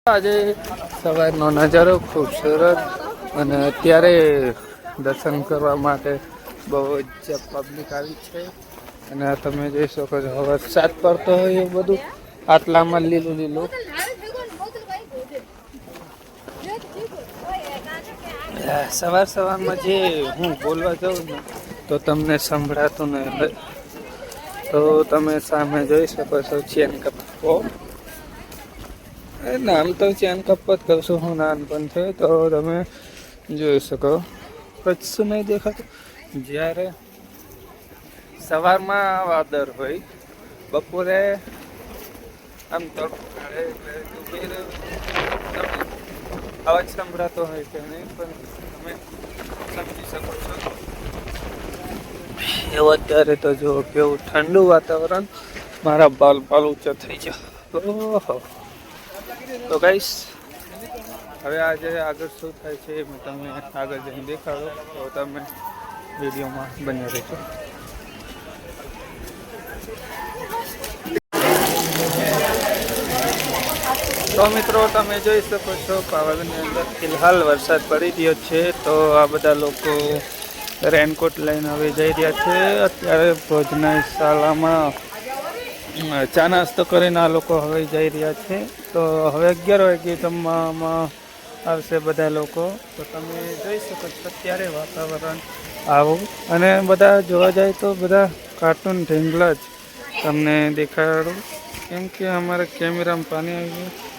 આજે સવારનો નજારો ખૂબસૂરત અને અત્યારે દર્શન કરવા માટે બહુ જ પબ્લિક આવી છે અને તમે જોઈ શકો છો વરસાદ પડતો હોય એ બધું આટલામાં લીલું લીલું સવાર સવારમાં જે હું બોલવા જાઉં ને તો તમને સંભળાતું નહીં તો તમે સામે જોઈ શકો છો ચેન કપો નામ તો ચેન કપ જ કહું છું હું નાનપણથી તો તમે જોઈ શકો કશું નહીં દેખાતું જ્યારે સવારમાં વાદળ હોય બપોરે આમ તડકો અવાજ સંભળાતો હોય કે નહીં પણ તમે સમજી શકો છો એવું અત્યારે તો જો કેવું ઠંડુ વાતાવરણ મારા બાલ ઊંચા થઈ જાય ઓહો તો ગાઈસ હવે આજે આગળ શું થાય છે મેં તમને આગળ જઈને દેખાડો તો તમે વિડીયોમાં બન્યા રહેજો તો મિત્રો તમે જોઈ શકો છો પાવાગઢની અંદર ફિલહાલ વરસાદ પડી રહ્યો છે તો આ બધા લોકો રેનકોટ લઈને હવે જઈ રહ્યા છે અત્યારે ભોજનાશાળામાં ચા નાસ્તો કરીને આ લોકો હવે જઈ રહ્યા છે તો હવે 11 વાગે જમવામાં આવશે બધા લોકો તો તમે જોઈ શકો છો અત્યારે વાતાવરણ આવું અને બધા જોવા જાય તો બધા કાર્ટૂન ઢીંગલા જ તમને દેખાડું કેમ કે અમારા કેમેરામાં પાણી આવી ગયું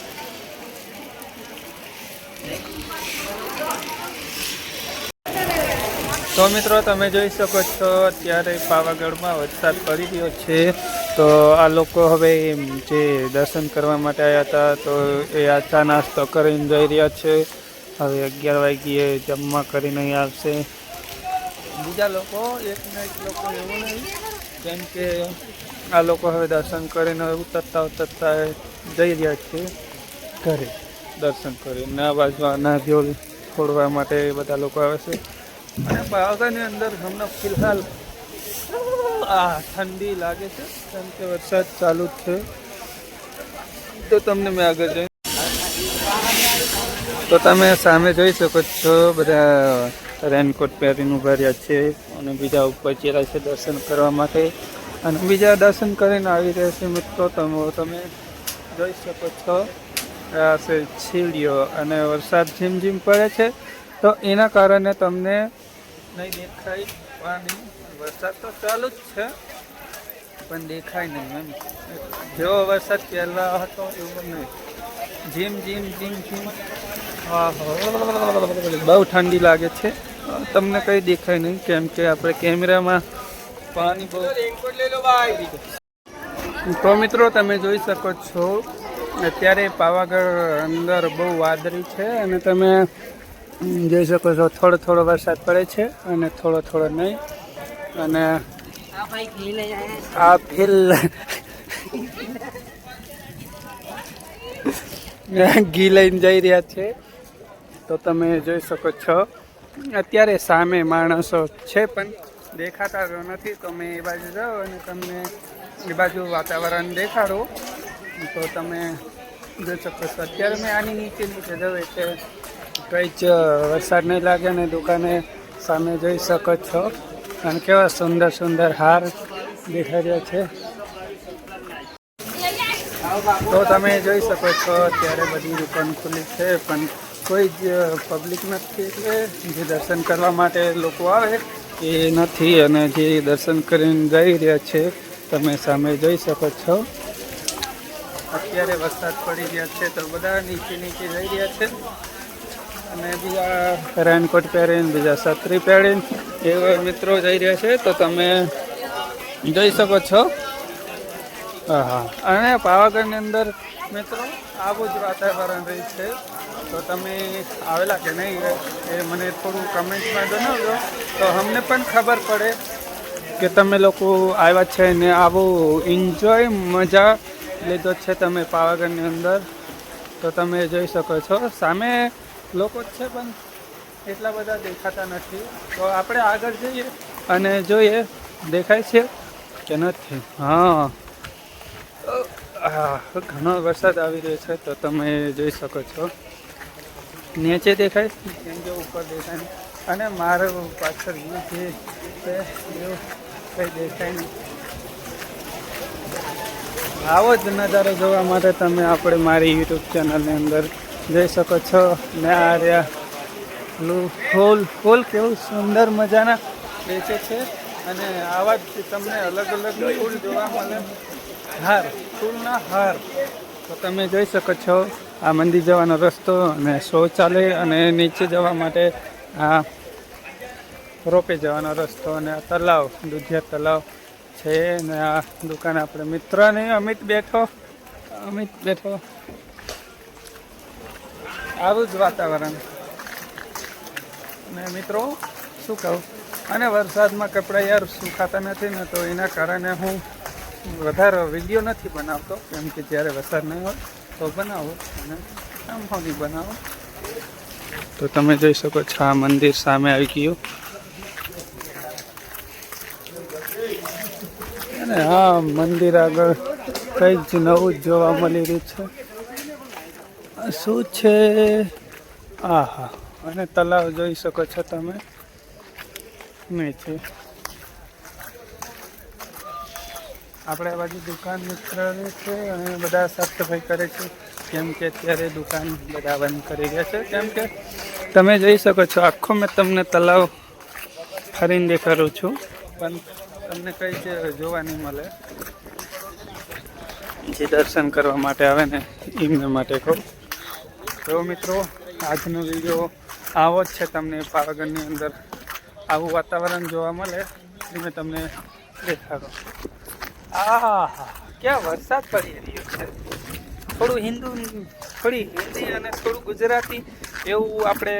તો મિત્રો તમે જોઈ શકો છો અત્યારે પાવાગઢમાં વરસાદ પડી રહ્યો છે તો આ લોકો હવે જે દર્શન કરવા માટે આવ્યા હતા તો એ આ ચા નાસ્તો કરીને જઈ રહ્યા છે હવે 11 વાગ્યે જમવા કરીને અહીં આવશે બીજા લોકો એકના એક લોકો એવું નહીં કેમ કે આ લોકો હવે દર્શન કરીને ઉતરતા જઈ રહ્યા છે ઘરે દર્શન કરીને આ બાજુ નારિયેળ ફોડવા માટે બધા લોકો આવે છે અને પાવાગઢની અંદર હમણાં ફિલહાલ ઠંડી લાગે છે કેમ કે વરસાદ ચાલુ જ છે તો તમને મેં આગળ જઈ તો તમે સામે જોઈ શકો છો બધા રેનકોટ પહેરીને ઉભા રહ્યા છે અને બીજા ઉપર ચેરા છે દર્શન કરવા માટે અને બીજા દર્શન કરીને આવી રહ્યા છે મિત્રો તમે જોઈ શકો છો આ છે છીડીઓ અને વરસાદ ઝીમ પડે છે તો એના કારણે તમને નહીં દેખાય પાણી વરસાદ તો ચાલુ જ છે પણ દેખાય નહીં એમ જેવો વરસાદ પહેલાં હતો એવો નહીં ઝીમ બહુ ઠંડી લાગે છે તમને કંઈ દેખાય નહીં કેમ કે આપણે કેમેરામાં પાણી બહુ તો મિત્રો તમે જોઈ શકો છો અત્યારે પાવાગઢ અંદર બહુ વાદળી છે અને તમે જોઈ શકો છો થોડો વરસાદ પડે છે અને થોડો નહીં અને આ ફિલ ઘી લઈને જઈ રહ્યા છે તો તમે જોઈ શકો છો અત્યારે સામે માણસો છે પણ દેખાતા નથી તો મેં એ બાજુ જાઓ અને તમને એ બાજુ વાતાવરણ દેખાડો તો તમે જોઈ શકો છો અત્યારે મેં આની નીચે જાઉં એટલે કંઈ જ વરસાદ નહીં લાગે ને દુકાને સામે જોઈ શકો છો અને કેવા સુંદર હાર દેખાઈ રહ્યા છે તો તમે જોઈ શકો છો અત્યારે બધી દુકાન ખુલ્લી છે પણ કોઈ જ પબ્લિક નથી એટલે જે દર્શન કરવા માટે લોકો આવે એ નથી અને જે દર્શન કરીને જઈ રહ્યા છે તમે સામે જોઈ શકો છો અત્યારે વરસાદ પડી રહ્યા છે તો બધા નીચે જઈ રહ્યા છે અને બીજા રેનકોટ પહેરીને બીજા છત્રી પહેરીને એવા મિત્રો જઈ રહ્યા છે તો તમે જોઈ શકો છો હા અને પાવાગઢની અંદર મિત્રો આવું જ વાતાવરણ રહ્યું છે તો તમે આવેલા કે નહીં એ મને થોડું કમેન્ટમાં જણાવજો તો અમને પણ ખબર પડે કે તમે લોકો આવ્યા છે ને આવું એન્જોય મજા લીધો છે તમે પાવાગઢની અંદર તો તમે જોઈ શકો છો સામે લોકો જ છે પણ એટલા બધા દેખાતા નથી તો આપણે આગળ જઈએ અને જોઈએ દેખાય છે કે નથી હા ઘણો વરસાદ આવી રહ્યો છે, તો તમે જોઈ શકો છો નીચે દેખાય કેમ કે ઉપર દેખાય નહીં, અને મારું પાછળ વ્યૂ જે છે એવું કંઈ દેખાય નહીં. આવો જ નજારો જોવા માટે તમે આપણે મારી યુટ્યુબ ચેનલની અંદર જઈ શકો છો. ને આ રહ્યા ફૂલ કેવું સુંદર મજાના વેચે છે, અને આવા જ તમને અલગ અલગ ફૂલ જોવા મળે. ફૂલના હાર તો તમે જોઈ શકો છો. આ મંદિર જવાનો રસ્તો અને શૌચાલય, અને નીચે જવા માટે આ રોપે જવાનો રસ્તો, અને આ તલાવ દુધિયા તલાવ છે. ને આ દુકાન આપણે મિત્રને અમિત બેઠો. આવું જ વાતાવરણ. ને મિત્રો શું કહું, અને વરસાદમાં કપડાં યાર સુકાતા નથી ને, તો એના કારણે હું વધારે વિડીયો નથી બનાવતો, કેમ કે જ્યારે વરસાદ નહીં હોય તો બનાવું, અને આમ નહીં બનાવો. તો તમે જોઈ શકો છો આ મંદિર સામે આવી ગયું, અને હા મંદિર આગળ કંઈક જ નવું જ જોવા મળી રહ્યું છે. શું છે? આહા, અને તલાવ જોઈ શકો છો તમે નીચે. આપણે આ બાજુ દુકાન મિત્ર છે, અને બધા સાફ સફાઈ કરે છે, કેમ કે અત્યારે દુકાન બધા બંધ કરી રહ્યા છે. કેમ કે તમે જોઈ શકો છો આખો મેં તમને તલાવ ફરીને દેખાડું છું, પણ તમને કંઈ જ જોવા નહીં મળે. જે દર્શન કરવા માટે આવે ને એમને માટે કહું. તો મિત્રો આજનો વિડીયો આવો જ છે. તમને પાવાગઢની અંદર આવું વાતાવરણ જોવા મળે એ મેં તમને દેખાડો. ક્યાં વરસાદ પડી રહ્યો છે. થોડી હિન્દી અને થોડું ગુજરાતી એવું આપણે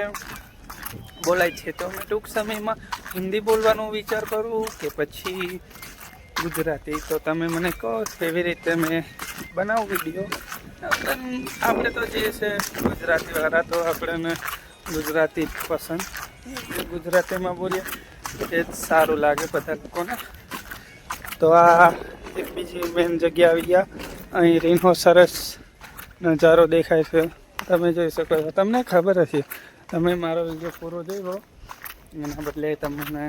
બોલાય છે, તો મેં ટૂંક સમયમાં હિન્દી બોલવાનો વિચાર કરું કે પછી ગુજરાતી. તો તમે મને કહો કેવી રીતે મેં બનાવું વિડીયો. આપણે તો જે છે ગુજરાતીવાળા, તો આપણને ગુજરાતી પસંદ, ગુજરાતીમાં બોલીએ એ જ સારું લાગે બધા લોકોને. તો આ એક બીજી મેન જગ્યા આવી ગયા. અહીં રીનો સરસ નજારો દેખાય છે, તમે જોઈ શકો છો. તમને ખબર હશે, તમે મારો વિડીયો પૂરો જોયો, એના બદલે તમને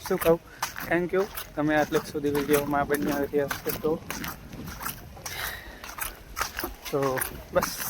શું કહું, થેન્ક યુ. તમે આટલું સુધી વિડીયોમાં બન્યા રહ્યા છો, તો બસ.